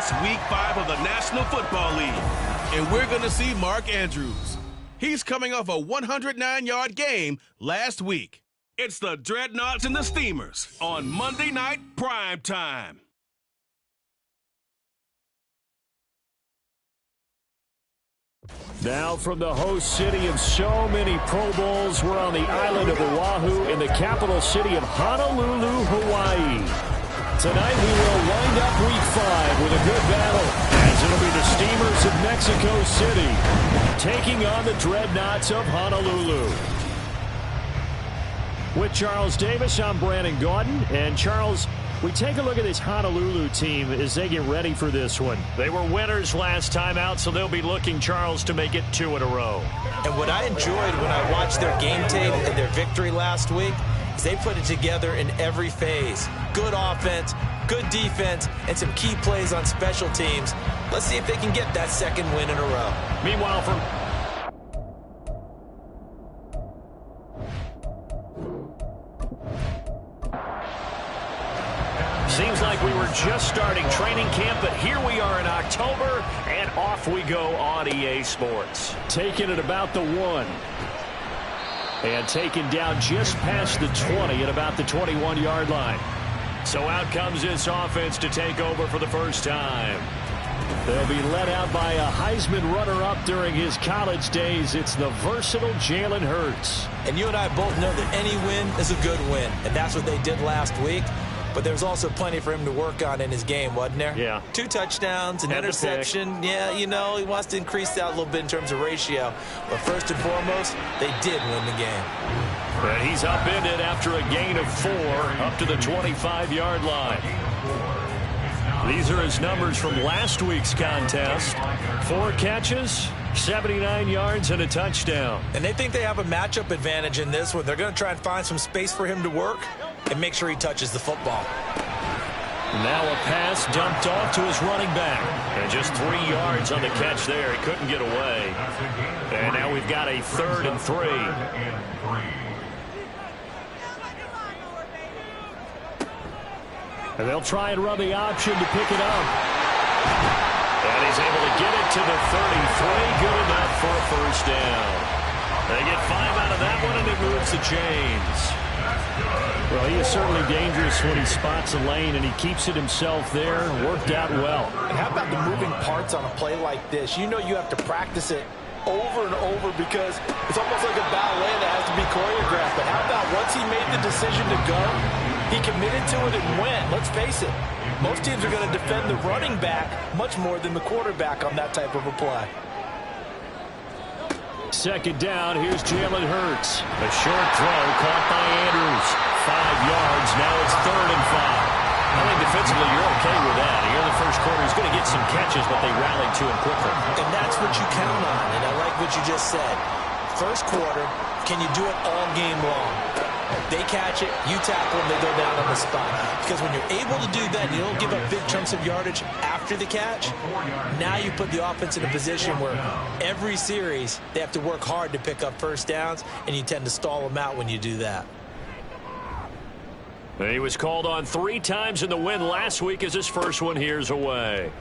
It's Week 5 of the National Football League, and we're going to see Mark Andrews. He's coming off a 109-yard game last week. It's the Dreadnoughts and the Steamers on Monday Night Prime Time. Now from the host city of so many Pro Bowls, we're on the island of Oahu in the capital city of Honolulu, Hawaii. Tonight we will wind up Week 5 with a good battle, as it'll be the Steamers of Mexico City taking on the Dreadnoughts of Honolulu. With Charles Davis, I'm Brandon Gordon. And Charles, we take a look at this Honolulu team as they get ready for this one. They were winners last time out, so they'll be looking, Charles, to make it 2 in a row. And what I enjoyed when I watched their game tape and their victory last week is they put it together in every phase. Good offense, good defense, and some key plays on special teams. Let's see if they can get that second win in a row. Meanwhile, from seems like we were just starting training camp, but here we are in October, and off we go on EA Sports. Taking it about the 1. And taken down just past the 20 at about the 21-yard line. So out comes this offense to take over for the first time. They'll be led out by a Heisman runner-up during his college days. It's the versatile Jalen Hurts. And you and I both know that any win is a good win, and that's what they did last week. But there was also plenty for him to work on in his game, wasn't there? Yeah. 2 touchdowns, an interception. Yeah, you know, he wants to increase that a little bit in terms of ratio. But first and foremost, they did win the game. And he's upended after a gain of 4 up to the 25-yard line. These are his numbers from last week's contest. 4 catches, 79 yards, and a touchdown. And they think they have a matchup advantage in this one. They're going to try and find some space for him to work and make sure he touches the football. Now a pass dumped off to his running back. And just 3 yards on the catch there. He couldn't get away. And now we've got a 3rd and 3. And they'll try and run the option to pick it up. And he's able to get it to the 33. Good enough for a first down. They get 5 out of that one, and it moves the chains. Well, he is certainly dangerous when he spots a lane, and he keeps it himself there. Worked out well. And how about the moving parts on a play like this? You know you have to practice it over and over because it's almost like a ballet that has to be choreographed. But how about once he made the decision to go, he committed to it and went. Let's face it, most teams are going to defend the running back much more than the quarterback on that type of a play. Second down, here's Jalen Hurts. A short throw caught by Andrews. 5 yards, now it's 3rd and 5. I think defensively you're okay with that. Here in the first quarter, he's going to get some catches, but they rallied to him quickly. And that's what you count on, and I like what you just said. First quarter, can you do it all game long? They catch it, you tackle them, they go down on the spot. Because when you're able to do that, and you don't give up big chunks of yardage after the catch, now you put the offense in a position where every series they have to work hard to pick up first downs, and you tend to stall them out when you do that. He was called on 3 times in the win last week as his first one here's away.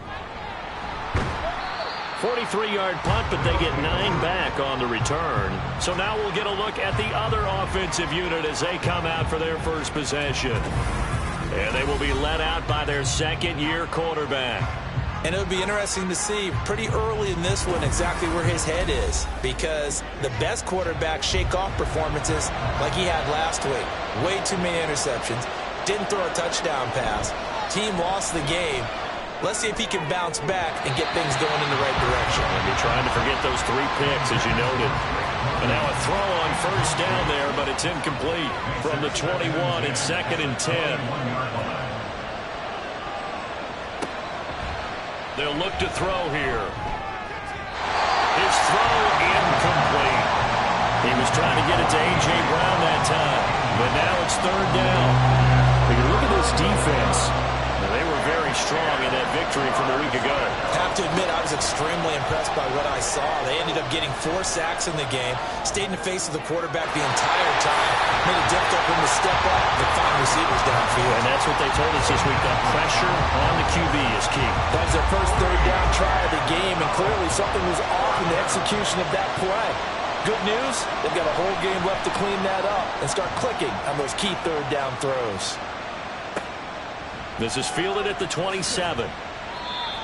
43-yard punt, but they get 9 back on the return. So now we'll get a look at the other offensive unit as they come out for their first possession. And they will be led out by their second-year quarterback. And it'll be interesting to see pretty early in this one exactly where his head is, because the best quarterbacks shake off performances like he had last week. Way too many interceptions. Didn't throw a touchdown pass. Team lost the game. Let's see if he can bounce back and get things going in the right direction. And you're trying to forget those 3 picks, as you noted. And now a throw on first down there, but it's incomplete from the 21 and 2nd and 10. They'll look to throw here. His throw incomplete. He was trying to get it to A.J. Brown that time, but now it's 3rd down. If you look at this defense, they were very strong in that victory from a week ago. Have to admit, I was extremely impressed by what I saw. They ended up getting 4 sacks in the game, stayed in the face of the quarterback the entire time, made it difficult for him to step up and find receivers downfield. And that's what they told us this week. That pressure on the QB is key. That was their first third down try of the game, and clearly something was off in the execution of that play. Good news, they've got a whole game left to clean that up and start clicking on those key third down throws. This is fielded at the 27.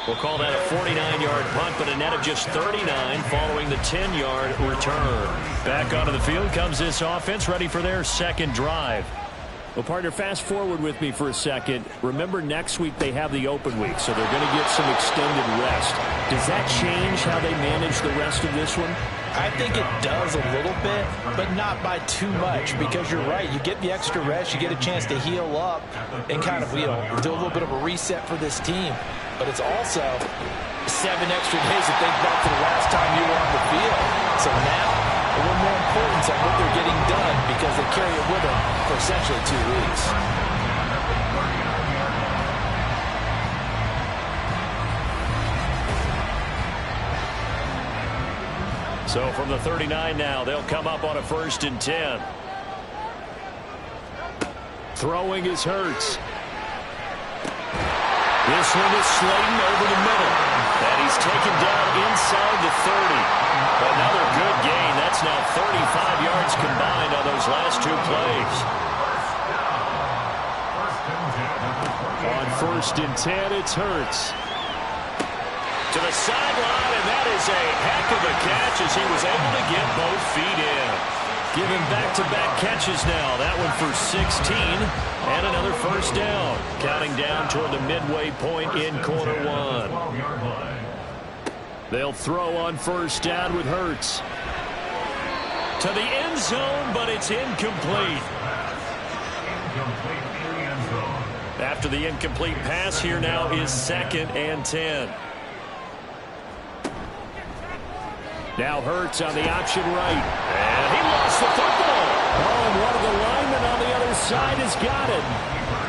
We'll call that a 49-yard punt, but a net of just 39 following the 10-yard return. Back onto the field comes this offense, ready for their second drive. Well, partner, fast forward with me for a second. Remember, next week they have the open week, so they're going to get some extended rest. Does that change how they manage the rest of this one? I think it does a little bit, but not by too much, because you're right. You get the extra rest, you get a chance to heal up and kind of, do a little bit of a reset for this team. But it's also 7 extra days to think back to the last time you were on the field. So now, a little more importance on what they're getting done because they carry it with them for essentially 2 weeks. So from the 39 now, they'll come up on a 1st and 10. Throwing is Hurts. This one is Slayton over the middle. And he's taken down inside the 30. Another good gain. That's now 35 yards combined on those last 2 plays. On 1st and 10, it's Hurts. To the sideline, and that is a heck of a catch as he was able to get both feet in. Giving back-to-back catches now. That one for 16 and another 1st down. Counting down toward the midway point in quarter 1. They'll throw on 1st down with Hurts. To the end zone, but it's incomplete. After the incomplete pass, here now is 2nd and 10. Now Hurts on the option right. And he lost the football. Oh, and one of the linemen on the other side has got it.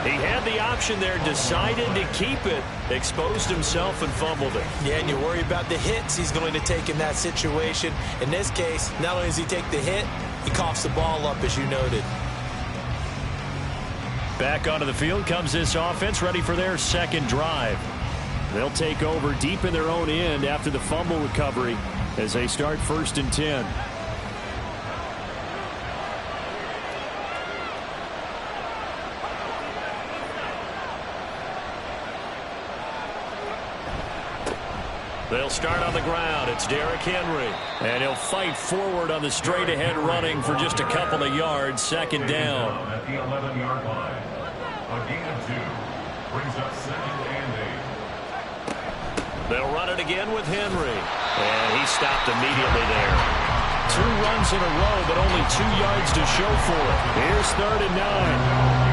He had the option there, decided to keep it, exposed himself and fumbled it. Yeah, and you worry about the hits he's going to take in that situation. In this case, not only does he take the hit, he coughs the ball up, as you noted. Back onto the field comes this offense, ready for their second drive. They'll take over deep in their own end after the fumble recovery as they start 1st and 10. They'll start on the ground. It's Derrick Henry. And he'll fight forward on the straight-ahead running for just a couple of yards. 2nd down. At the 11-yard line. A gain of 2 brings up 2nd and 8. They'll run it again with Henry. And he stopped immediately there. 2 runs in a row, but only 2 yards to show for it. Here's 3rd and 9.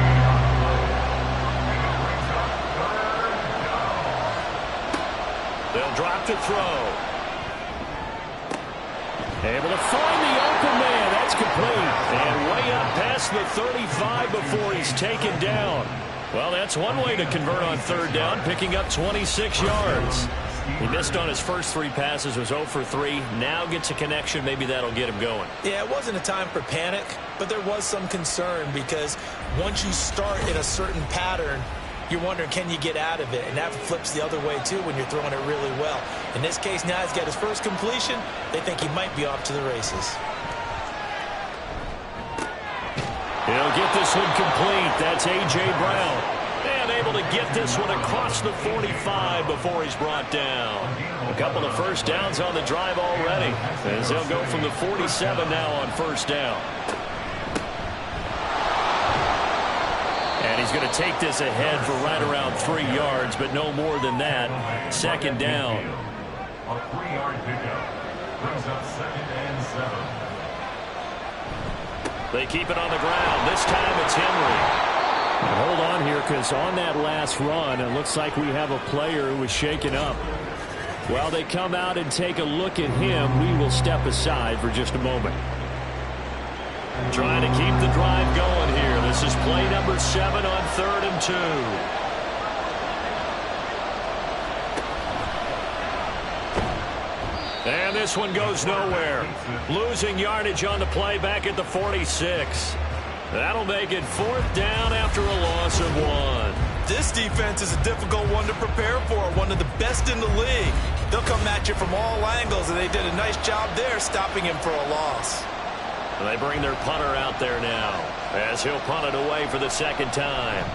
They'll drop to throw. Able to find the open man. That's complete. And way up past the 35 before he's taken down. Well, that's one way to convert on 3rd down, picking up 26 yards. He missed on his first 3 passes, was 0 for 3. Now gets a connection. Maybe that'll get him going. Yeah, it wasn't a time for panic, but there was some concern because once you start in a certain pattern, you're wondering, can you get out of it? And that flips the other way, too, when you're throwing it really well. In this case, now he's got his first completion. They think he might be off to the races. He'll get this one complete. That's A.J. Brown. And able to get this one across the 45 before he's brought down. A couple of 1st downs on the drive already, as they'll go from the 47 now on 1st down. And he's going to take this ahead for right around 3 yards, but no more than that. 2nd down. A 3-yard pickup brings up 2nd and 7. They keep it on the ground. This time it's Henry. Now hold on here, because on that last run, it looks like we have a player who was shaken up. While they come out and take a look at him, we will step aside for just a moment. Trying to keep the drive going here. This is play number 7 on 3rd and 2. And this one goes nowhere. Losing yardage on the play back at the 46. That'll make it 4th down after a loss of 1. This defense is a difficult one to prepare for, one of the best in the league. They'll come at you from all angles, and they did a nice job there stopping him for a loss. They bring their punter out there now as he'll punt it away for the 2nd time.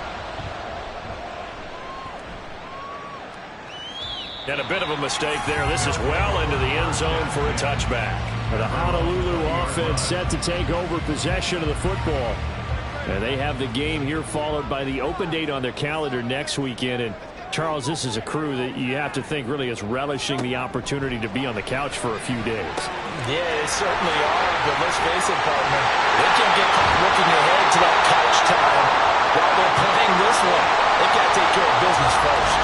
And a bit of a mistake there. This is well into the end zone for a touchback. The Honolulu offense set to take over possession of the football. And they have the game here followed by the open date on their calendar next weekend. And Charles, this is a crew that you have to think really is relishing the opportunity to be on the couch for a few days. Yeah, they certainly are, but let's face it, partner. They can't get caught looking ahead to that couch time while they're playing this one. They've got to take care of business first.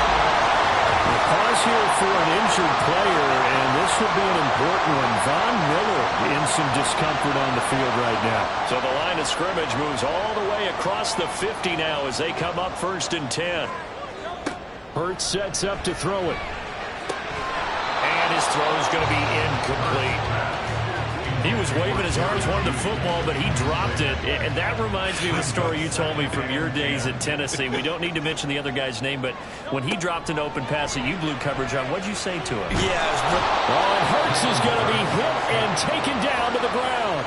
Pause here for an injured player, and this would be an important one. Von Miller in some discomfort on the field right now. So the line of scrimmage moves all the way across the 50 now as they come up 1st and 10. Hurts sets up to throw it. And his throw is going to be incomplete. He was waving his arms, wanted the football, but he dropped it. And that reminds me of a story you told me from your days in Tennessee. We don't need to mention the other guy's name, but when he dropped an open pass that you blew coverage on, what'd you say to him? Yeah. And Hurts is going to be hit and taken down to the ground.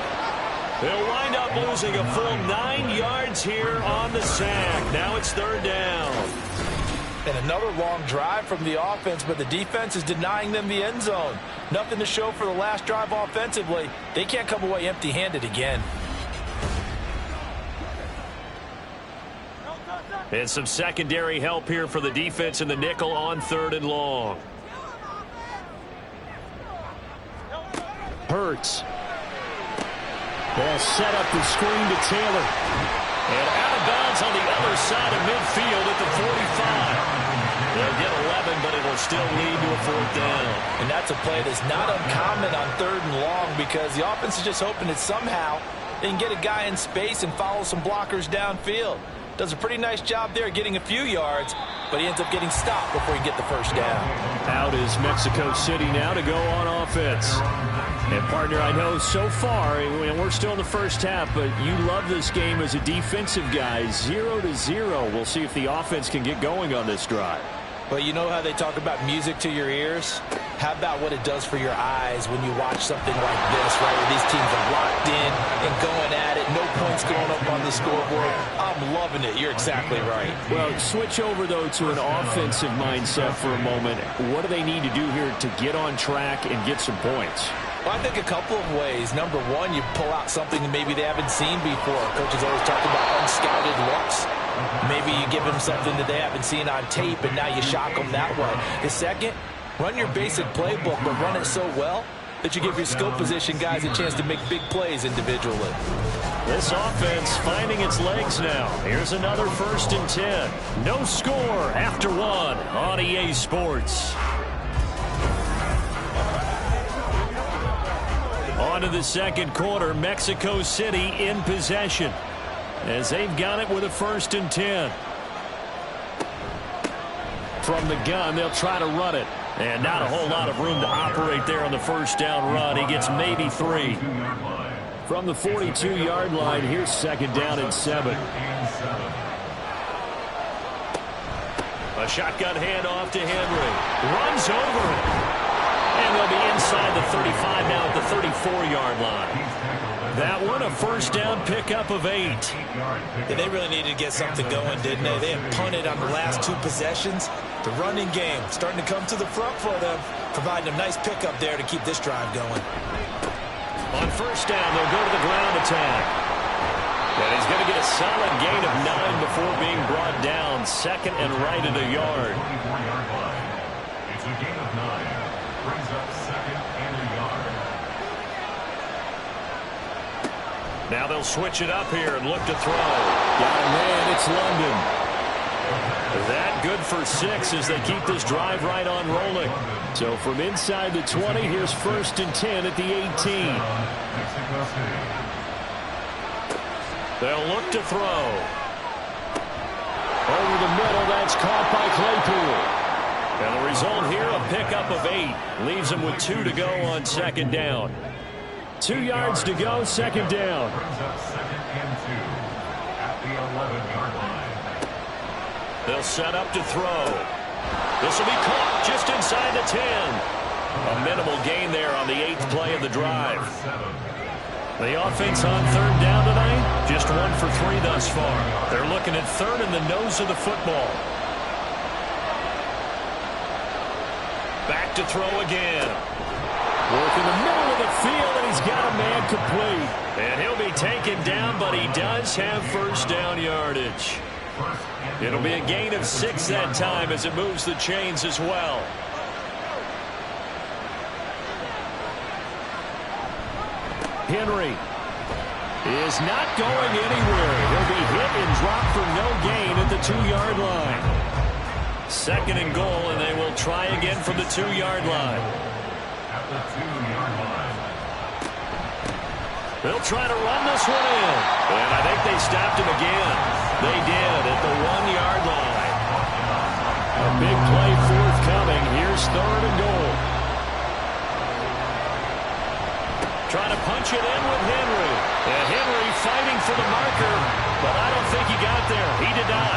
They'll wind up losing a full 9 yards here on the sack. Now it's 3rd down. And another long drive from the offense, but the defense is denying them the end zone. Nothing to show for the last drive offensively. They can't come away empty-handed again. And some secondary help here for the defense in the nickel on 3rd and long. Hurts. They'll set up the screen to Taylor. And out of bounds on the other side of midfield at the 45. They'll get 11, but it'll still lead to a 4th down. And that's a play that's not uncommon on 3rd and long because the offense is just hoping that somehow they can get a guy in space and follow some blockers downfield. Does a pretty nice job there getting a few yards, but he ends up getting stopped before he get the 1st down. Out is Mexico City now to go on offense. And, partner, I know so far, and we're still in the 1st half, but you love this game as a defensive guy. 0-0. We'll see if the offense can get going on this drive. Well, you know how they talk about music to your ears? How about what it does for your eyes when you watch something like this, right, where these teams are locked in and going at it, no points going up on the scoreboard? I'm loving it. You're exactly right. Well, switch over, though, to an offensive mindset for a moment. What do they need to do here to get on track and get some points? Well, I think a couple of ways. Number one, you pull out something that maybe they haven't seen before. Coaches always talk about unscouted looks. Maybe you give them something that they haven't seen on tape, and now you shock them that way. The second, run your basic playbook, but run it so well that you give your skill position guys a chance to make big plays individually. This offense finding its legs now. Here's another 1st and 10. No score after 1 on EA Sports. On to the 2nd quarter, Mexico City in possession as they've got it with a 1st and 10. From the gun, they'll try to run it. And not a whole lot of room to operate there on the 1st down run. He gets maybe 3. From the 42-yard line, here's 2nd down and 7. A shotgun handoff to Henry. Runs over it. And they'll be inside the 35 now at the 34-yard line. That one, a 1st down pickup of 8. Yeah, they really needed to get something going, didn't they? They had punted on the last 2 possessions. The running game starting to come to the front for them, providing a nice pickup there to keep this drive going. On 1st down, they'll go to the ground attack. And he's going to get a solid gain of 9 before being brought down. 2nd and right at a yard. It's a gain of 9. Brings up 2nd and a yard. Now they'll switch it up here and look to throw. Got a man, it's London. That good for 6 as they keep this drive right on rolling. So from inside the 20, here's 1st and 10 at the 18. They'll look to throw. Over the middle, that's caught by Claypool. And the result here, a pickup of 8. Leaves them with 2 to go on 2nd down. 2 yards to go, 2nd down. the 11-yard line. They'll set up to throw. This will be caught just inside the 10. A minimal gain there on the 8th play of the drive. The offense on third down tonight, just 1 for 3 thus far. They're looking at third in the nose of the football. Back to throw again. Work in the middle of the field, and he's got a man complete. And he'll be taken down, but he does have first down yardage. It'll be a gain of 6 that time as it moves the chains as well. Henry is not going anywhere. He'll be hit and dropped for no gain at the 2-yard line. 2nd and goal, and they will try again from the 2-yard line. At the 2-yard line. They'll try to run this one in. And I think they stopped him again. They did at the 1-yard line. A big play forthcoming. Here's 3rd and goal. Trying to punch it in with Henry. And Henry fighting for the marker, but I don't think he got there. He did not.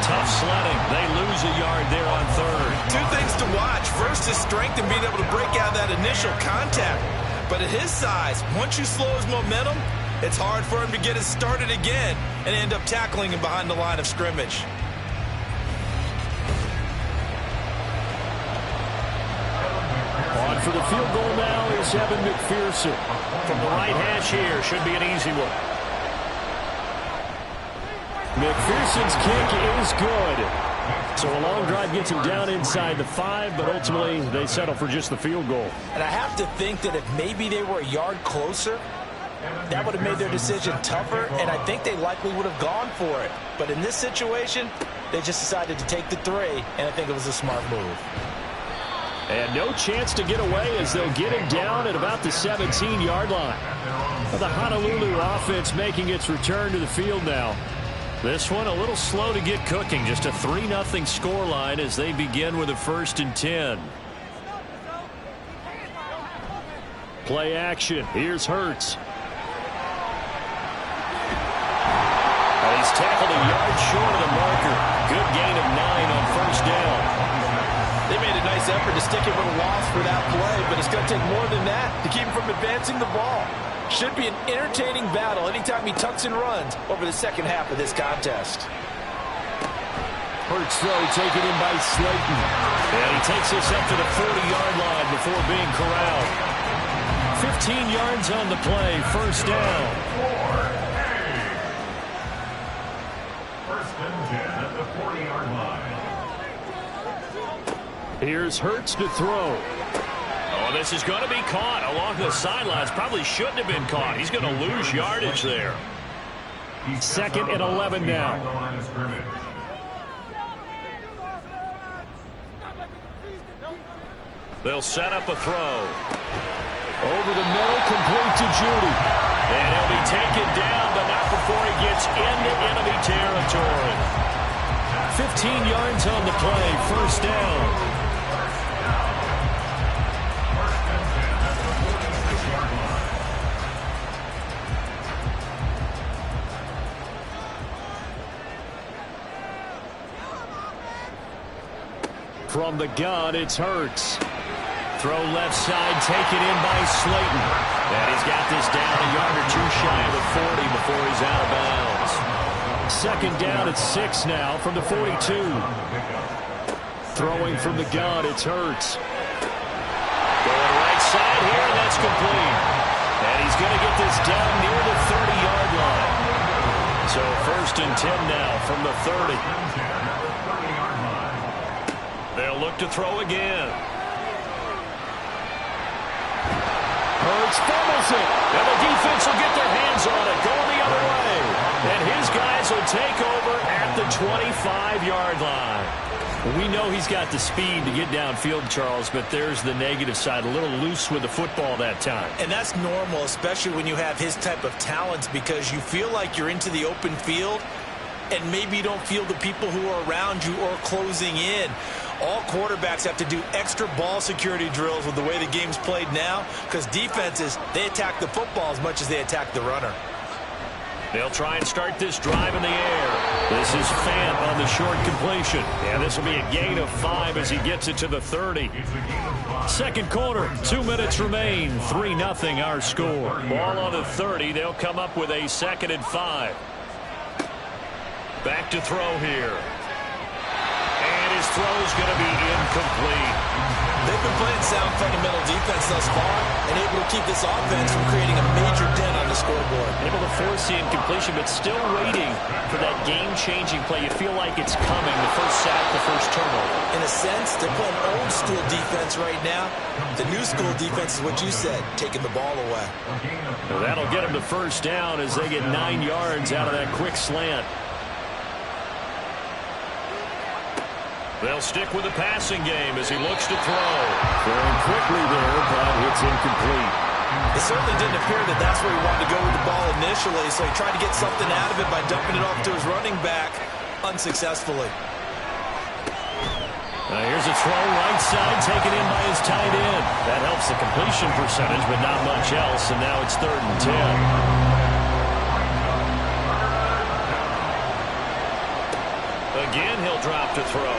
Tough sledding. They lose a yard there on 3rd. 2 things to watch. First, his strength and being able to break out that initial contact. But at his size, once you slow his momentum, it's hard for him to get it started again and end up tackling him behind the line of scrimmage. On for the field goal now is Evan McPherson. From the right hash here, should be an easy one. McPherson's kick is good. So a long drive gets him down inside the 5, but ultimately they settle for just the field goal. And I have to think that if maybe they were a yard closer, that would have made their decision tougher, and I think they likely would have gone for it. But in this situation, they just decided to take the 3, and I think it was a smart move. And no chance to get away as they'll get him down at about the 17-yard line. The Honolulu offense making its return to the field now. This one a little slow to get cooking. Just a 3-0 scoreline as they begin with a 1st and 10. Play action. Here's Hurts. And he's tackled a yard short of the marker. Good gain of 9 on 1st down. They made a nice effort to stick it with a loss for that play, but it's going to take more than that to keep him from advancing the ball. Should be an entertaining battle anytime he tucks and runs over the second half of this contest. Hurts throw taken in by Slayton. And he takes this up to the 40-yard line before being corralled. 15 yards on the play, 1st down. 1st and 10 at the 40-yard line. Here's Hurts to throw. Oh, this is going to be caught along the sidelines. Probably shouldn't have been caught. He's going to lose yardage there. 2nd and 11 now. They'll set up a throw. Over the middle, complete to Judy. And he'll be taken down, but not before he gets into enemy territory. 15 yards on the play, 1st down. From the gun, it's Hurts. Throw left side, taken in by Slayton. And he's got this down a yard or 2 shy of the 40 before he's out of bounds. 2nd down at 6 now from the 42. Throwing from the gun, it's Hurts. Going right side here, and that's complete. And he's going to get this down near the 30-yard line. So 1st and 10 now from the 30. They'll look to throw again. Hurts fumbles it. And the defense will get their hands on it. Going the other way. And his guys will take over at the 25-yard line. We know he's got the speed to get downfield, Charles, but there's the negative side. A little loose with the football that time. And that's normal, especially when you have his type of talents, because you feel like you're into the open field and maybe you don't feel the people who are around you or closing in. All quarterbacks have to do extra ball security drills with the way the game's played now, because defenses, they attack the football as much as they attack the runner. They'll try and start this drive in the air. This is Fant on the short completion. And this will be a gain of 5 as he gets it to the 30. Second quarter, 2 minutes remain. 3-0 our score. Ball on the 30. They'll come up with a 2nd and 5. Back to throw here. And his throw is going to be incomplete. They've been playing sound fundamental defense thus far and able to keep this offense from creating a major dent on the scoreboard. Able to force the incompletion, but still waiting for that game-changing play. You feel like it's coming, the first sack, the first turnover. In a sense, they're playing old-school defense right now. The new-school defense is what you said, taking the ball away. Well, that'll get them to first down as they get 9 yards out of that quick slant. They'll stick with the passing game as he looks to throw. Throwing quickly there, but it's incomplete. It certainly didn't appear that that's where he wanted to go with the ball initially, so he tried to get something out of it by dumping it off to his running back unsuccessfully. Here's a throw right side taken in by his tight end. That helps the completion percentage, but not much else, and now it's 3rd and 10. Again, he'll drop to throw.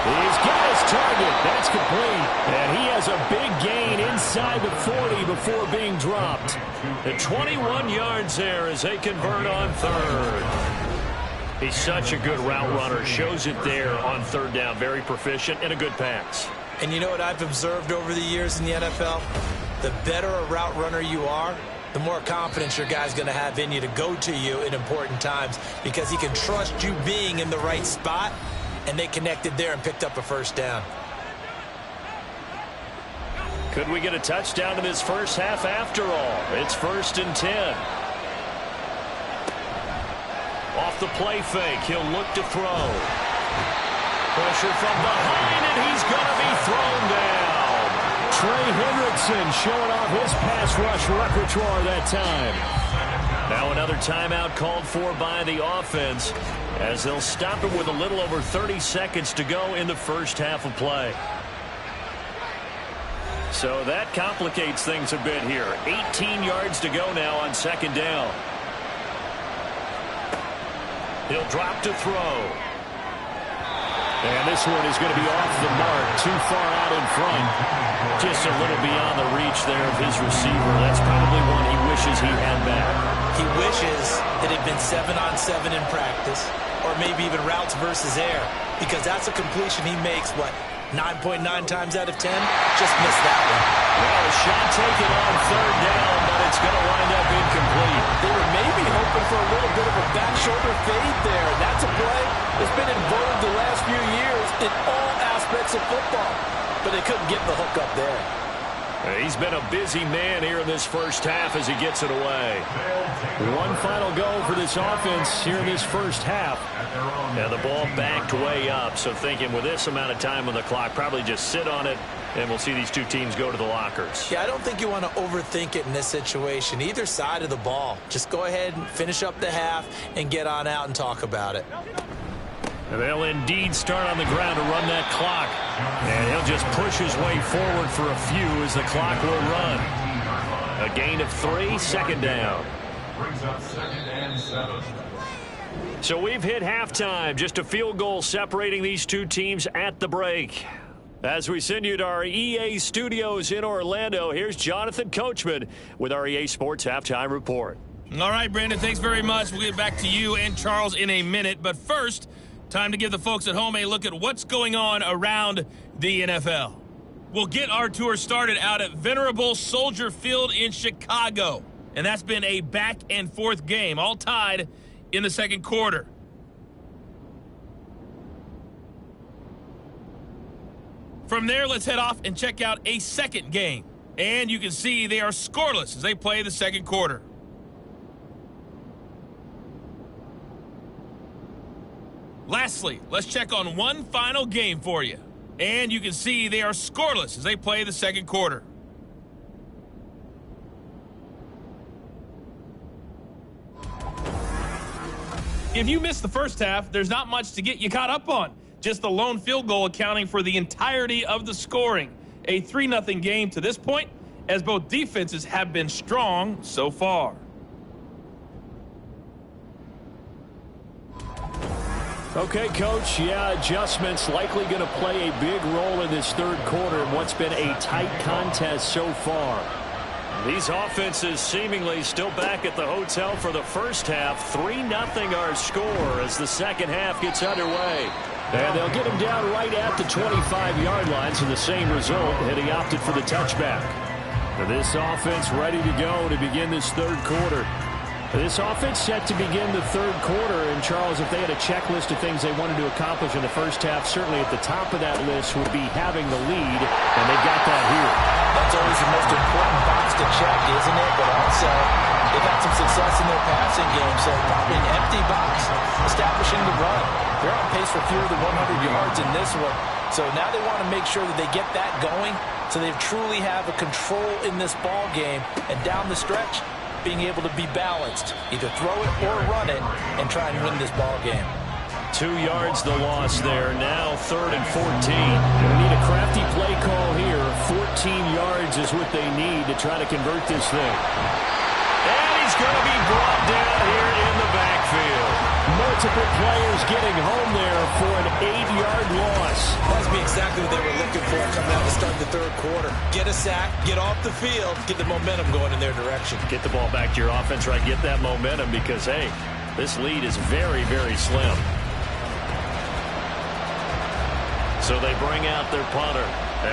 He's got his target. That's complete. And he has a big gain inside the 40 before being dropped. At 21 yards there as they convert on 3rd. He's such a good route runner. Shows it there on 3rd down. Very proficient and a good pass. And you know what I've observed over the years in the NFL? The better a route runner you are, the more confidence your guy's going to have in you to go to you in important times because he can trust you being in the right spot, and they connected there and picked up a first down. Could we get a touchdown in this first half after all? It's 1st and 10. Off the play fake, he'll look to throw. Pressure from behind, and he's going to be thrown down. Trey Hendrickson showing off his pass rush repertoire that time. Now another timeout called for by the offense as they'll stop it with a little over 30 seconds to go in the first half of play. So that complicates things a bit here. 18 yards to go now on 2nd down. He'll drop to throw. And this one is going to be off the mark, too far out in front. Just a little beyond the reach there of his receiver. That's probably one he wishes he had back. He wishes it had been 7-on-7 in practice, or maybe even routes versus air, because that's a completion he makes, 9.9 times out of 10? Just missed that one. Well, a shot taken on 3rd down, but it's going to wind up incomplete. They were maybe hoping for a little bit of a back shoulder fade there. That's a play that's been in vogue the last few years in all aspects of football, but they couldn't get the hook up there. He's been a busy man here in this first half as he gets it away. One final go for this offense here in this first half. Now the ball backed way up, so thinking with this amount of time on the clock, probably just sit on it, and we'll see these two teams go to the lockers. Yeah, I don't think you want to overthink it in this situation. Either side of the ball. Just go ahead and finish up the half and get on out and talk about it. And they'll indeed start on the ground to run that clock. And he'll just push his way forward for a few as the clock will run. A gain of 3, 2nd down. Brings up 2nd and 7. So we've hit halftime. Just a field goal separating these two teams at the break. As we send you to our EA studios in Orlando, here's Jonathan Coachman with our EA Sports Halftime Report. All right, Brandon, thanks very much. We'll get back to you and Charles in a minute. But first, time to give the folks at home a look at what's going on around the NFL. We'll get our tour started out at Venerable Soldier Field in Chicago. And that's been a back-and-forth game, all tied in the second quarter. From there, let's head off and check out a second game. And you can see they are scoreless as they play the second quarter. Lastly, let's check on one final game for you. And you can see they are scoreless as they play the second quarter. If you missed the first half, there's not much to get you caught up on. Just the lone field goal accounting for the entirety of the scoring. A 3-0 game to this point, as both defenses have been strong so far. Okay, Coach, yeah, adjustments likely going to play a big role in this third quarter in what's been a tight contest so far. These offenses seemingly still back at the hotel for the first half. 3-0 our score as the second half gets underway. And they'll get him down right at the 25-yard line, so the same result, and he opted for the touchback. This offense ready to go to begin this third quarter. This offense set to begin the third quarter, and Charles, if they had a checklist of things they wanted to accomplish in the first half, certainly at the top of that list would be having the lead, and they've got that here. That's always the most important box to check, isn't it? But also, they've had some success in their passing game, so probably an empty box, establishing the run. They're on pace for fewer than 100 yards in this one, so now they want to make sure that they get that going, so they truly have a control in this ball game, and down the stretch, being able to be balanced, either throw it or run it, and try and win this ball game. 2 yards the loss there. Now 3rd and 14. Going to need a crafty play call here. 14 yards is what they need to try to convert this thing. And he's going to be brought down here in the backfield. Multiple players getting home there for an 8-yard loss. That must be exactly what they were looking for coming out to start the third quarter. Get a sack, get off the field, get the momentum going in their direction. Get the ball back to your offense, right? Get that momentum because, hey, this lead is very, very slim. So they bring out their punter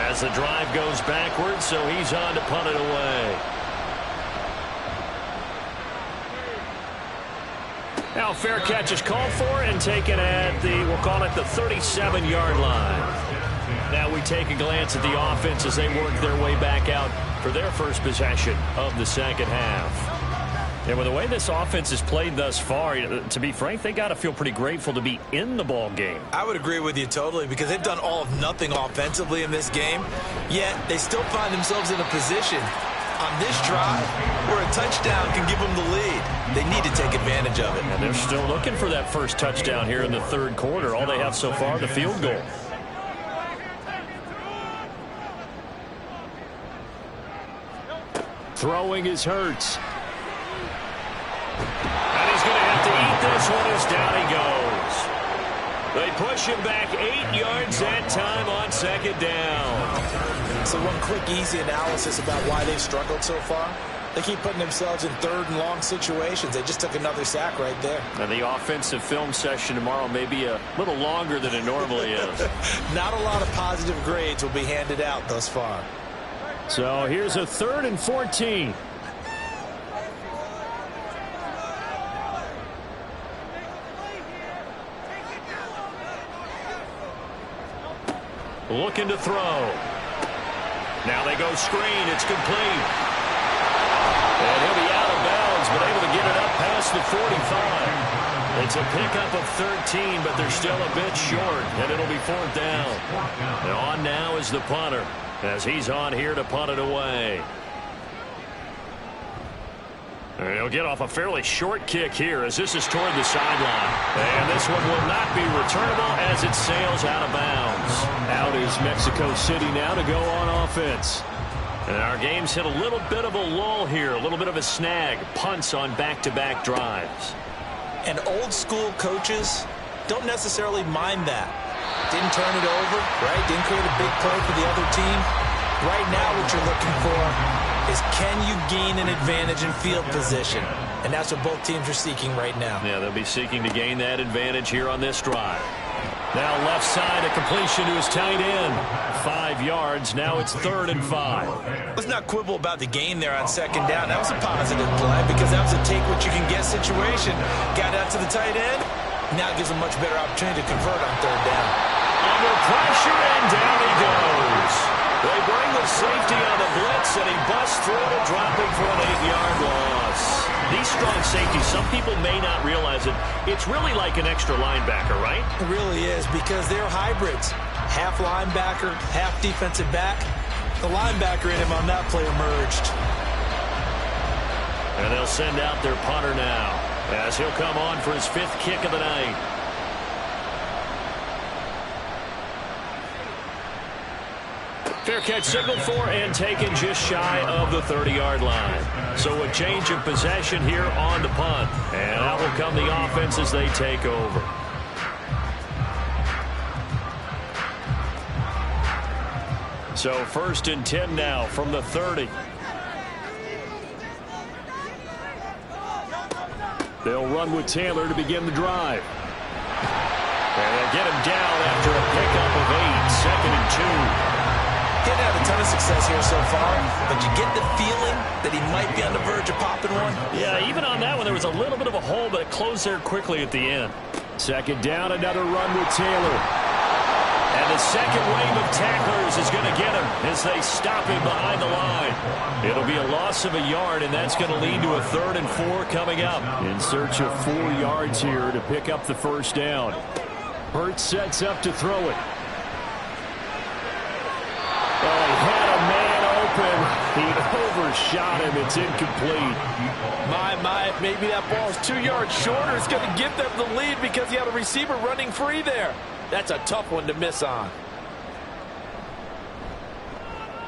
as the drive goes backwards, so he's on to punt it away. Now fair catch is called for and taken at the, we'll call it the 37-yard line. Now we take a glance at the offense as they work their way back out for their first possession of the second half. And with the way this offense has played thus far, to be frank, they got to feel pretty grateful to be in the ball game. I would agree with you totally because they've done all of nothing offensively in this game, yet they still find themselves in a position on this drive where a touchdown can give them the lead. They need to take advantage of it. And they're still looking for that first touchdown here in the third quarter. All they have so far, the field goal. Throwing is Hurts. And he's going to have to eat this one as down he goes. They push him back 8 yards that time on second down. So one quick, easy analysis about why they've struggled so far. They keep putting themselves in third and long situations. They just took another sack right there. And the offensive film session tomorrow may be a little longer than it normally is. Not a lot of positive grades will be handed out thus far. So here's a 3rd and 14. Looking to throw. Now they go screen. It's complete. And he'll be out of bounds, but able to get it up past the 45. It's a pickup of 13, but they're still a bit short, and it'll be 4th down. And on now is the punter, as he's on here to punt it away. And he'll get off a fairly short kick here as this is toward the sideline. And this one will not be returnable as it sails out of bounds. Out is Mexico City now to go on offense. And our game's hit a little bit of a lull here, a little bit of a snag. Punts on back-to-back drives. And old-school coaches don't necessarily mind that. Didn't turn it over, right? Didn't create a big play for the other team. Right now what you're looking for is can you gain an advantage in field position? And that's what both teams are seeking right now. Yeah, they'll be seeking to gain that advantage here on this drive. Now left side, a completion to his tight end. 5 yards. Now it's 3rd and 5. Let's not quibble about the gain there on second down. That was a positive play because that was a take-what-you-can-get situation. Got out to the tight end. Now it gives a much better opportunity to convert on 3rd down. Under pressure, and down he goes. They bring the safety on the blitz, and he busts through to dropping for an 8-yard loss. These strong safeties, some people may not realize it. It's really like an extra linebacker, right? It really is because they're hybrids. Half linebacker, half defensive back. The linebacker in him on that play emerged. And they'll send out their punter now as he'll come on for his 5th kick of the night. Fair catch signaled for and taken just shy of the 30-yard line. So a change of possession here on the punt. And out will come the offense as they take over. So 1st and 10 now from the 30. They'll run with Taylor to begin the drive. And they'll get him down after a pickup of 8, 2nd and 2. He hasn't had a ton of success here so far, but you get the feeling that he might be on the verge of popping one. Yeah, even on that one, there was a little bit of a hole, but it closed there quickly at the end. 2nd down, another run with Taylor. And the second wave of tacklers is going to get him as they stop him behind the line. It'll be a loss of a yard, and that's going to lead to a 3rd and 4 coming up. In search of 4 yards here to pick up the 1st down. Hurts sets up to throw it. Oh, he had a man open. He overshot him. It's incomplete. My, maybe that ball is 2 yards shorter. It's going to give them the lead because he had a receiver running free there. That's a tough one to miss on.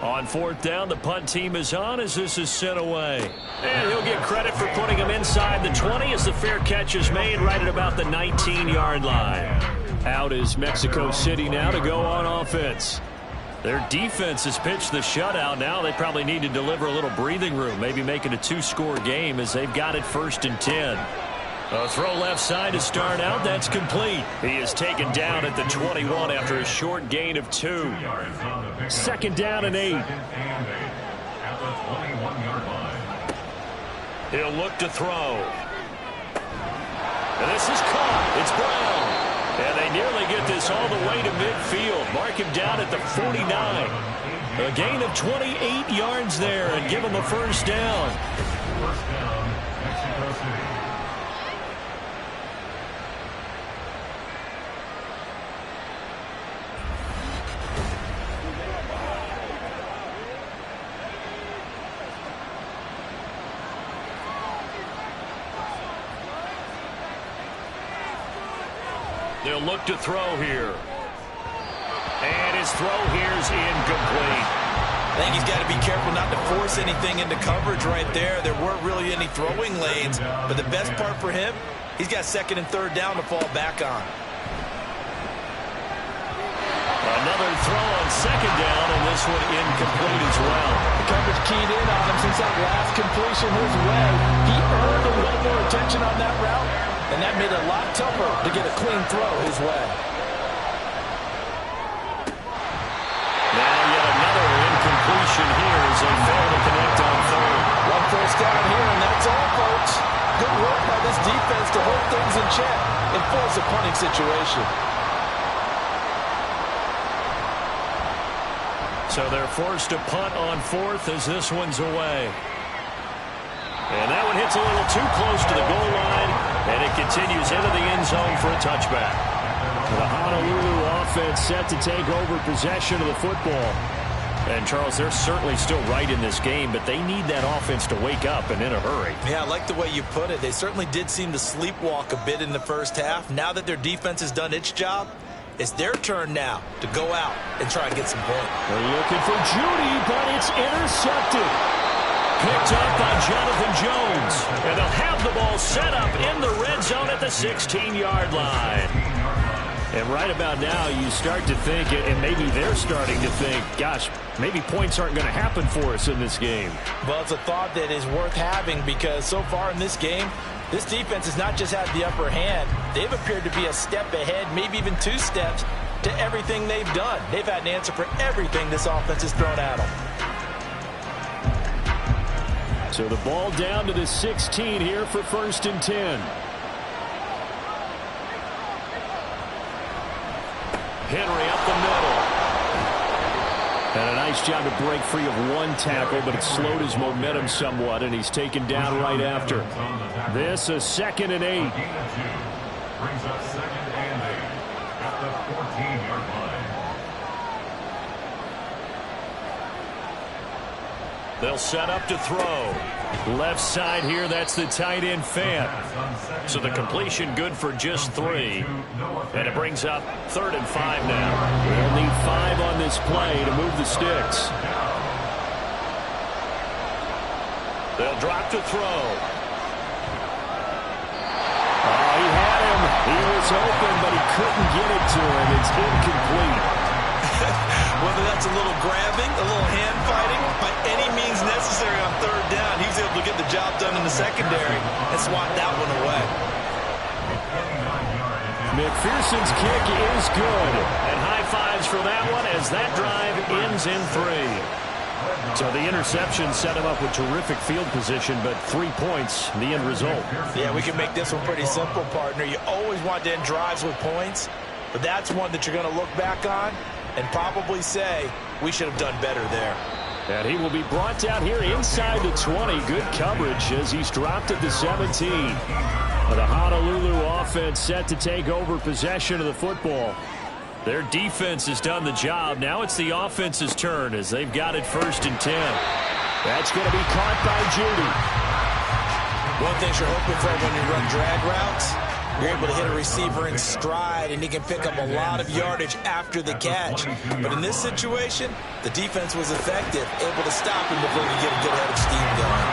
On 4th down, the punt team is on as this is sent away. And he'll get credit for putting him inside the 20 as the fair catch is made right at about the 19-yard line. Out is Mexico City now to go on offense. Their defense has pitched the shutout. Now they probably need to deliver a little breathing room, maybe make it a 2-score game as they've got it 1st and 10. A throw left side to start out. That's complete. He is taken down at the 21 after a short gain of 2. 2nd down and 8. He'll look to throw. And this is caught. It's Brown. And they nearly get this all the way to midfield. Mark him down at the 49. A gain of 28 yards there and give him a 1st down. First down, Mexico City. They'll look to throw here. And his throw here's incomplete. I think he's got to be careful not to force anything into coverage right there. There weren't really any throwing lanes, but the best part for him, he's got 2nd and 3rd down to fall back on. Another throw on 2nd down, and this one incomplete as well. The coverage keyed in on him since that last completion his way. He earned a little more attention on that route, and that made it a lot tougher to get a clean throw his way. Now yet another incompletion here as they fail to connect on 3rd. 1 first down here, and that's all, folks. Good work by this defense to hold things in check and force a punting situation. So they're forced to punt on 4th as this one's away. And that one hits a little too close to the goal line, and it continues into the end zone for a touchback. The Honolulu offense set to take over possession of the football. And, Charles, they're certainly still right in this game, but they need that offense to wake up and in a hurry. Yeah, I like the way you put it. They certainly did seem to sleepwalk a bit in the first half. Now that their defense has done its job, it's their turn now to go out and try and get some points. They're looking for Judy, but it's intercepted. Picked up by Jonathan Jones. And they'll have the ball set up in the red zone at the 16-yard line. And right about now, you start to think, and maybe they're starting to think, gosh, maybe points aren't going to happen for us in this game. Well, it's a thought that is worth having because so far in this game, this defense has not just had the upper hand. They've appeared to be a step ahead, maybe even 2 steps, to everything they've done. They've had an answer for everything this offense has thrown at them. So the ball down to the 16 here for 1st and 10. Henry up the middle. And a nice job to break free of 1 tackle, but it slowed his momentum somewhat, and he's taken down right after. This a 2nd and 8. Brings up 2nd and 8 at the 14-yard line. They'll set up to throw. Left side here, that's the tight end Fant. So the completion good for just 3. And it brings up 3rd and 5 now. We'll need 5 on this play to move the sticks. They'll drop to throw. Oh, he had him. He was open, but he couldn't get it to him. It's incomplete. Whether that's a little grabbing, a little hand fighting, by any means necessary on third down, he's able to get the job done in the secondary and swat that one away. McPherson's kick is good. And high fives for that one as that drive ends in 3. So the interception set him up with terrific field position, but 3 points, the end result. Yeah, we can make this one pretty simple, partner. You always want to end drives with points, but that's one that you're going to look back on and probably say, we should have done better there. And he will be brought down here inside the 20. Good coverage as he's dropped at the 17. The Honolulu offense set to take over possession of the football. Their defense has done the job. Now it's the offense's turn as they've got it 1st and 10. That's going to be caught by Judy. One thing you're hoping for when you run drag routes, you're able to hit a receiver in stride, and he can pick up a lot of yardage after the catch. But in this situation, the defense was effective, able to stop him before he could get a good head of steam going.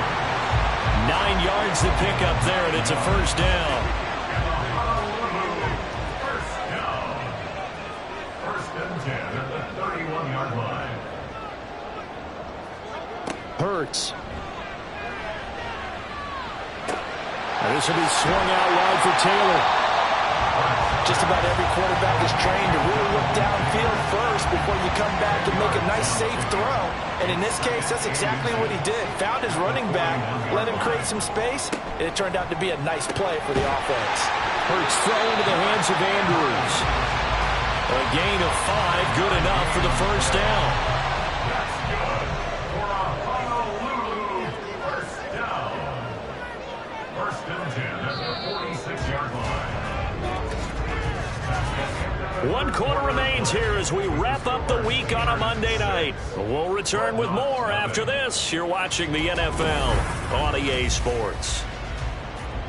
9 yards to pick up there, and it's a 1st down. First and 10 at the 31-yard line. Hurts. And this will be swung out wide for Taylor. Just about every quarterback is trained to really look downfield first before you come back and make a nice, safe throw. And in this case, that's exactly what he did. Found his running back, let him create some space, and it turned out to be a nice play for the offense. Hurts throw into the hands of Andrews. A gain of 5, good enough for the 1st down. That's good for a Honolulu first down. First and 10 at the 46-yard line. 1 quarter remains here as we wrap up the week on a Monday night. We'll return with more after this. You're watching the NFL on EA Sports.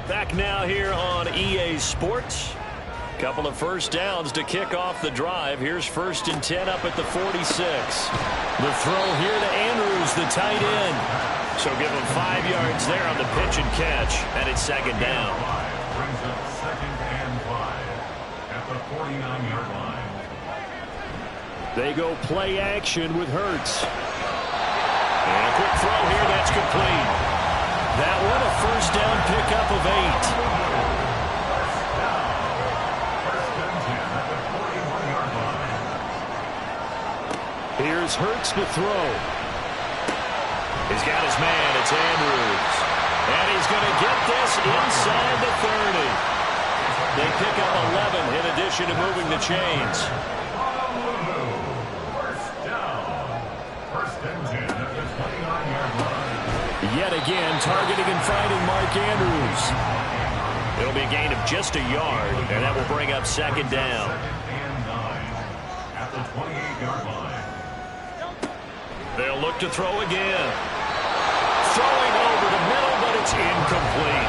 Back now here on EA Sports. Couple of 1st downs to kick off the drive. Here's 1st and 10 up at the 46. The throw here to Andrews, the tight end. So give him 5 yards there on the pitch and catch, and it's 2nd down. Brings up 2nd and 5 at the 49-yard line. They go play action with Hurts. And a quick throw here, that's complete. That one a 1st down pickup of 8. Here's Hurts to throw. He's got his man. It's Andrews. And he's going to get this inside the 30. They pick up 11 in addition to moving the chains. First down. 1st and 10 at the 29-yard line. Yet again, targeting and finding Mark Andrews. It'll be a gain of just a yard, and that will bring up 2nd down. 2nd and 9 at the 28-yard line. They'll look to throw again. Throwing over the middle, but it's incomplete.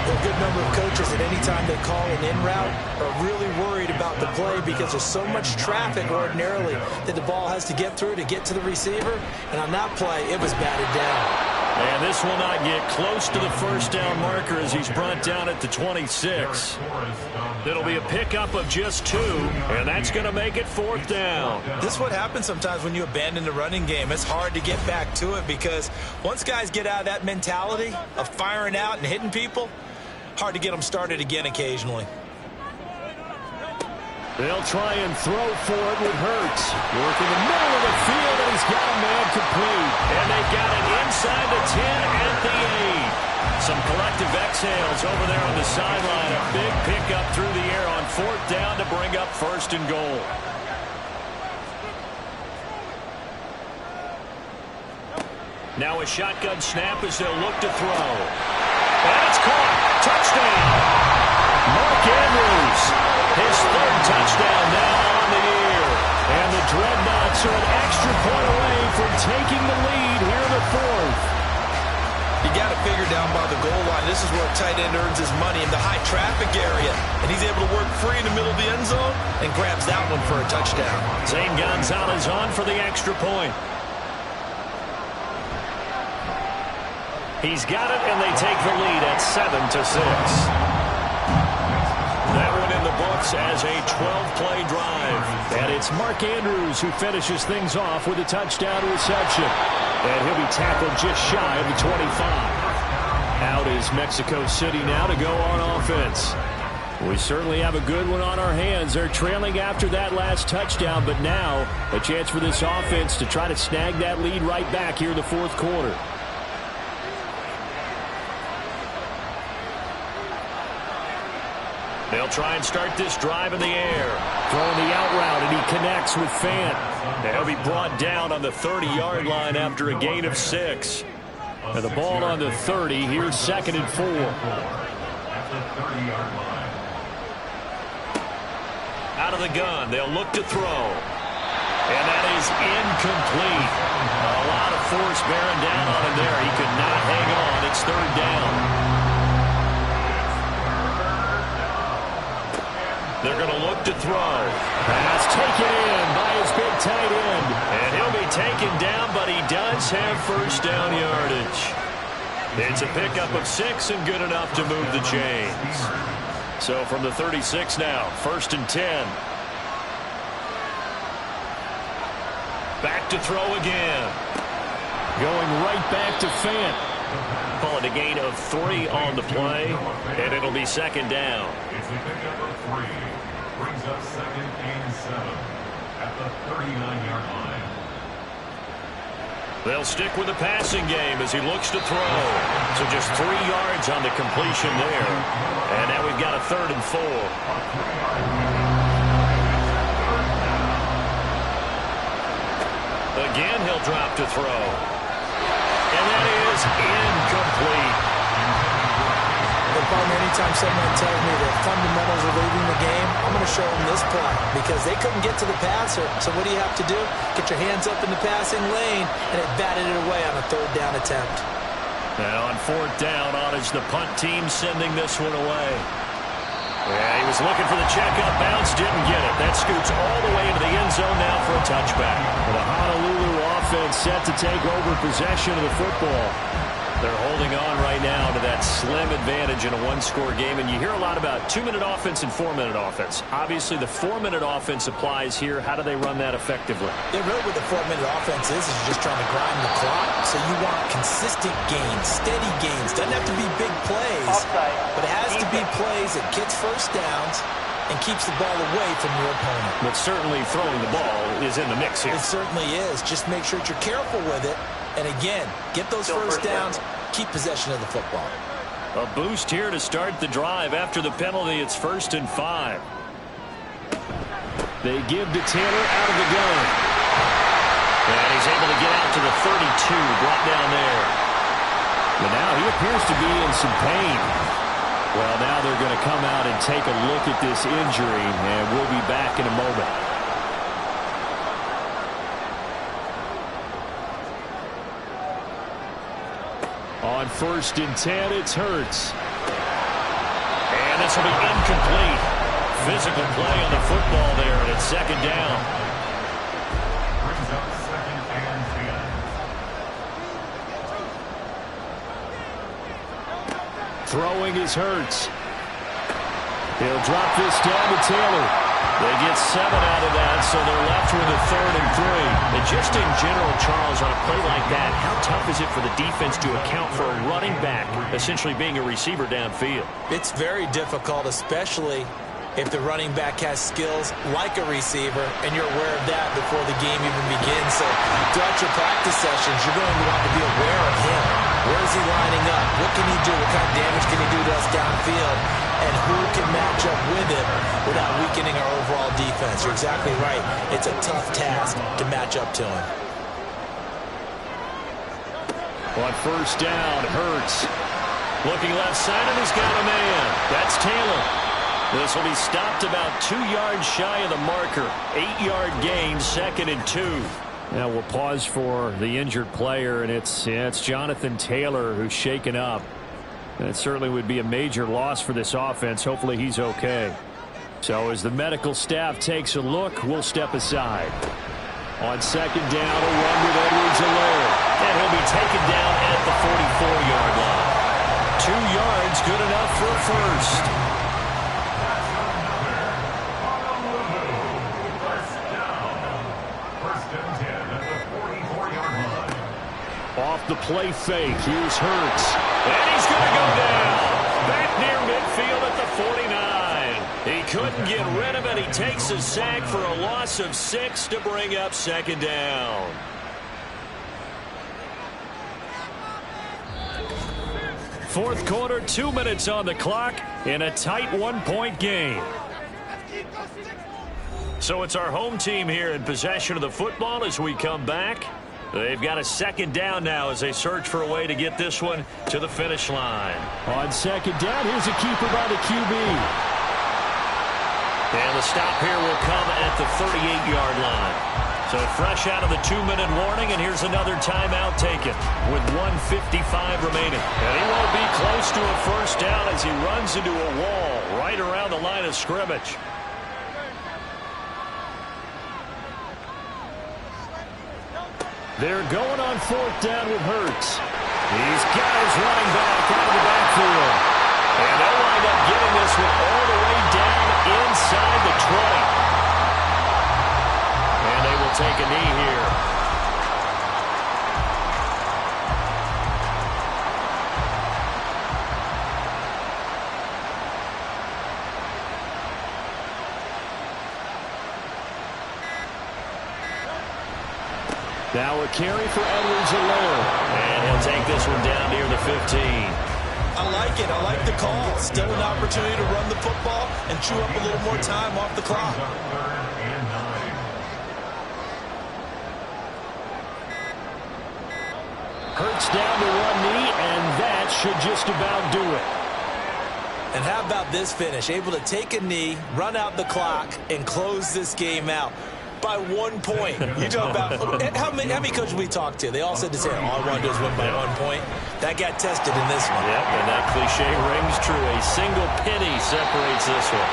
A good number of coaches at any time they call an in route are really worried about the play because there's so much traffic ordinarily that the ball has to get through to get to the receiver. And on that play, it was batted down. And this will not get close to the 1st down marker as he's brought down at the 26. It'll be a pickup of just 2, and that's going to make it 4th down. This is what happens sometimes when you abandon the running game. It's hard to get back to it because once guys get out of that mentality of firing out and hitting people, hard to get them started again occasionally. They'll try and throw for it with Hurts. Working the middle of the field, and he's got a man complete. And they've got it inside the 10 at the 8. Some collective exhales over there on the sideline. A big pickup through the air on 4th down to bring up 1st and goal. Now a shotgun snap as they'll look to throw. And it's caught. Touchdown. Mark Andrews. His 3rd touchdown now on the year. And the Dreadnoughts are an extra point away from taking the lead here in the 4th. You got to figure down by the goal line. This is where a tight end earns his money in the high traffic area. And he's able to work free in the middle of the end zone and grabs that one for a touchdown. Zane Gonzalez on for the extra point. He's got it, and they take the lead at 7-6. That one in the books this as a 12-play drive. And it's Mark Andrews who finishes things off with a touchdown reception. And he'll be tackled just shy of the 25. Out is Mexico City now to go on offense. We certainly have a good one on our hands. They're trailing after that last touchdown, but now a chance for this offense to try to snag that lead right back here in the fourth quarter. They'll try and start this drive in the air. Throwing the out route, and he connects with Fant. They'll be brought down on the 30-yard line after a gain of 6. And the ball on the 30. Here's 2nd and 4. At the 30-yard line. Out of the gun, they'll look to throw. And that is incomplete. A lot of force bearing down on him there. He could not hang on. It's 3rd down. They're going to look to throw. Pass taken in by his big tight end. And he'll be taken down, but he does have 1st down yardage. It's a pickup of 6 and good enough to move the chains. So from the 36 now, 1st and 10. Back to throw again. Going right back to Fant. Call it a gain of 3 on the play, and it'll be 2nd down. It's a pickup of 3. Brings up 2nd and 7 at the 39-yard line. They'll stick with the passing game as he looks to throw. So just 3 yards on the completion there. And now we've got a 3rd and 4. Again, he'll drop to throw. And that is incomplete. Anytime someone tells me the fundamentals are leaving the game, I'm going to show them this play because they couldn't get to the passer. So what do you have to do? Get your hands up in the passing lane, and it batted it away on a 3rd down attempt. And on 4th down, on is the punt team sending this one away. Yeah, he was looking for the checkup bounce, didn't get it. That scoots all the way into the end zone now for a touchback. The Honolulu offense set to take over possession of the football. They're holding on right now to that slim advantage in a 1-score game. And you hear a lot about 2-minute offense and 4-minute offense. Obviously, the 4-minute offense applies here. How do they run that effectively? Yeah, really what the 4-minute offense is you're just trying to grind the clock. So you want consistent gains, steady gains. Doesn't have to be big plays, but it has to be plays that gets 1st downs and keeps the ball away from your opponent. But certainly throwing the ball is in the mix here. It certainly is. Just make sure that you're careful with it. And again, get those 1st downs, keep possession of the football. A boost here to start the drive. After the penalty, it's 1st and 5. They give to Taylor out of the gun. And he's able to get out to the 32, brought down there. But now he appears to be in some pain. Well, now they're going to come out and take a look at this injury, and we'll be back in a moment. On 1st and 10, it's Hurts. And this will be incomplete. Physical play on the football there, and it's 2nd down. Brings up 2nd and 10. Throwing is Hurts. He'll drop this down to Taylor. They get 7 out of that, so they're left with a 3rd and 3. And just in general, Charles, on a play like that, how tough is it for the defense to account for a running back essentially being a receiver downfield? It's very difficult, especially if the running back has skills like a receiver, and you're aware of that before the game even begins. So throughout your practice sessions, you're going to want to be aware of him. Where is he lining up? What can he do? What kind of damage can he do to us downfield? And who can match up with him without weakening our overall defense? You're exactly right. It's a tough task to match up to him. On 1st down, Hurts. Looking left side, and he's got a man. That's Taylor. This will be stopped about 2 yards shy of the marker. 8-yard gain, 2nd and 2. Now we'll pause for the injured player, and it's Jonathan Taylor who's shaken up. That certainly would be a major loss for this offense. Hopefully he's okay. So as the medical staff takes a look, we'll step aside. On 2nd down, a run with Edwards-Helaire. And he'll be taken down at the 44-yard line. 2 yards, good enough for a 1st. play fake. Here's Hurts. And he's going to go down. Back near midfield at the 49. He couldn't get rid of it. He takes a sack for a loss of 6 to bring up second down. Fourth quarter, 2 minutes on the clock in a tight one-point game. So it's our home team here in possession of the football as we come back. They've got a second down now as they search for a way to get this one to the finish line. On second down, here's a keeper by the QB. And the stop here will come at the 38-yard line. So fresh out of the 2-minute warning, and here's another timeout taken with 1:55 remaining. And he won't be close to a first down as he runs into a wall right around the line of scrimmage. They're going on fourth down with Hurts. He's got his running back out of the backfield. And they'll wind up getting this one all the way down inside the 20. And they will take a knee here. Now a carry for Edwards-Helaire. And he'll take this one down near the 15. I like it. I like the call. Still an opportunity to run the football and chew up a little more time off the clock. Hurts down to one knee, and that should just about do it. And how about this finish? Able to take a knee, run out the clock, and close this game out by 1 point. You talk about how many coaches we talked to? They all said the same. All I want to do is win by 1 point. That got tested in this one. Yep, and that cliche rings true. A single penny separates this one.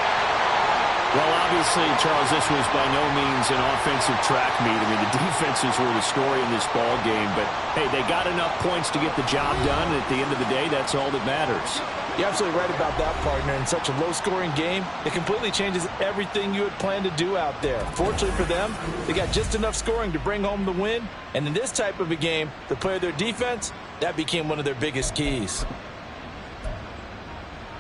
Well, obviously, Charles, this was by no means an offensive track meet. I mean, the defenses were the story in this ball game. But, hey, they got enough points to get the job done. And at the end of the day, that's all that matters. You're absolutely right about that, partner. In such a low-scoring game, it completely changes everything you had planned to do out there. Fortunately for them, they got just enough scoring to bring home the win. And in this type of a game, to play their defense, that became one of their biggest keys.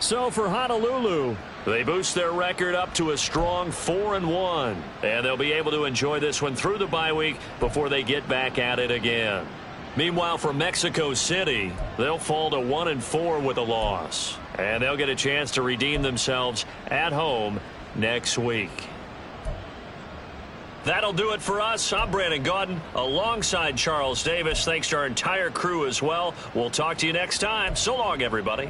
So for Honolulu, they boost their record up to a strong 4-1. And they'll be able to enjoy this one through the bye week before they get back at it again. Meanwhile, for Mexico City, they'll fall to 1-4 with a loss. And they'll get a chance to redeem themselves at home next week. That'll do it for us. I'm Brandon Gaudin alongside Charles Davis. Thanks to our entire crew as well. We'll talk to you next time. So long, everybody.